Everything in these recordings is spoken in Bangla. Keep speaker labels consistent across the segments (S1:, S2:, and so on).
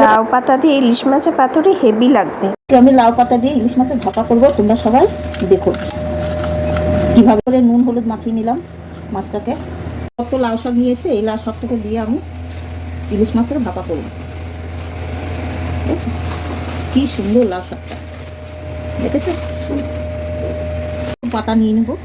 S1: লাউ পাতা দিয়ে ইলিশ মাছের পাতুরি হেভি লাগবে।
S2: আমি লাউ পাতা দিয়ে ইলিশ মাছের ভাপা করব, তোমরা সবাই দেখো কীভাবে করে নুন হলুদ মাখিয়ে নিলাম মাছটাকে। কত লাউ শাক নিয়েছে, এই লাউ শাকটাকে দিয়ে আমি ইলিশ মাছের ভাপা করব। বুঝছো কি সুন্দর লাউ শাকটা, দেখেছো? পাতা নিয়ে নেবো।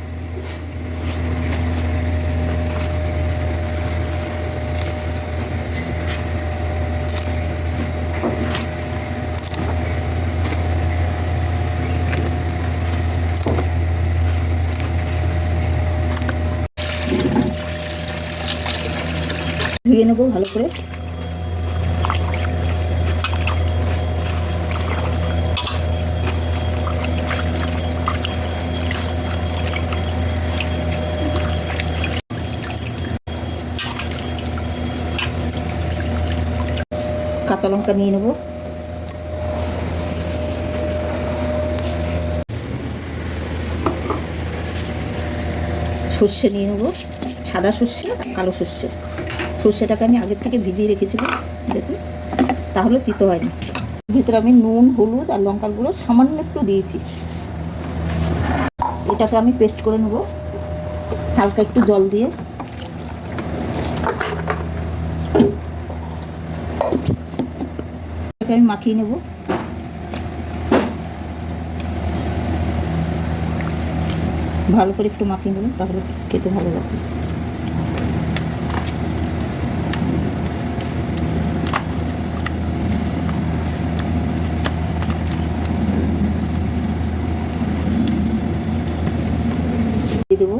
S2: ধুয়ে নেবো ভালো করে। কাঁচা লঙ্কা নিয়ে নেবো, সর্ষে নিয়ে নেবো, সাদা সর্ষে আর কালো সর্ষে। সর্ষেটাকে আমি আগের থেকে ভিজিয়ে রেখেছিলাম, দেখুন, তাহলে তিতো হয় না। ভিতরে আমি নুন হলুদ আর লঙ্কার গুঁড়ো সামান্য একটু দিয়েছি। এটাকে আমি পেস্ট করে নেবো হালকা একটু জল দিয়ে। এটাকে আমি মাখিয়ে নেব। ভালো করে একটু মাখিয়ে নেব, তাহলে খেতে ভালো লাগবে। দিয়ে দেবো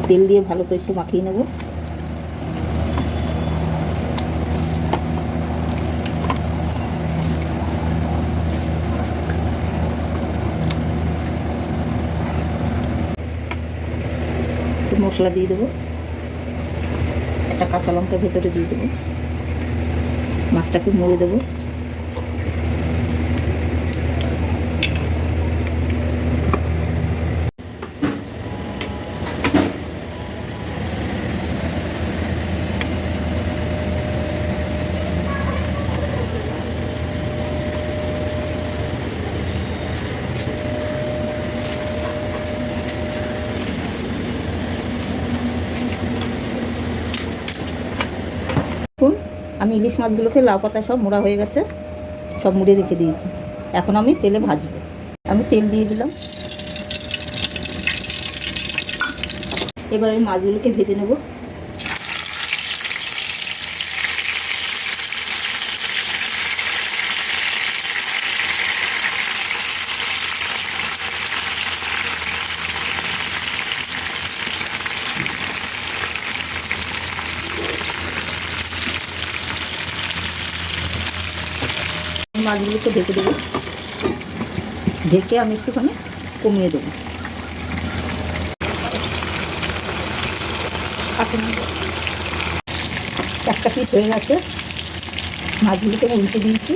S2: তেল দিয়ে ভালো করে একটু মাখিয়ে নেব। মশলা দিয়ে দেবো, একটা কাঁচা লঙ্কা ভেতরে দিয়ে দেবো, মাছটাকে মুড়ে দেবো। আমি ইলিশ মাছগুলোকে লাউ পাতায় সব মোড়া হয়ে গেছে, সব মুড়ে রেখে দিয়েছি। এখন আমি তেলে ভাজবো। আমি তেল দিয়ে দিলাম। এবার আমি মাছগুলোকে ভেজে নেব। মাছগুলোকে ঢেকে দেবো, ঢেকে আমি একটুখানি কমিয়ে দেবো। একটা পিস হয়ে গেছে, মাছগুলোকে আমি উল্টে দিয়েছি।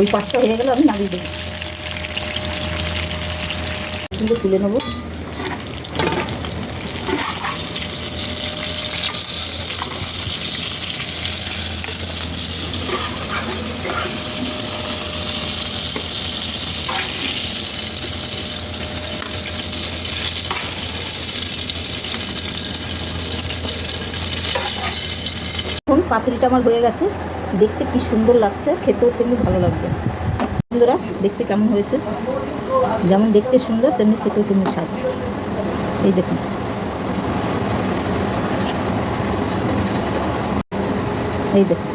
S2: ওই পাঁচটা হয়ে গেলে আমি নামিয়ে দেবো, তুলে নেবো। এখন পাতুরিটা আমার হয়ে গেছে, দেখতে কি সুন্দর লাগছে, খেতেও তেমনি ভালো লাগবে। বন্ধুরা দেখতে কেমন হয়েছে, যেমন দেখতে সুন্দর তেমনি খেতেও তেমনি স্বাদ। এই দেখুন, এই দেখুন।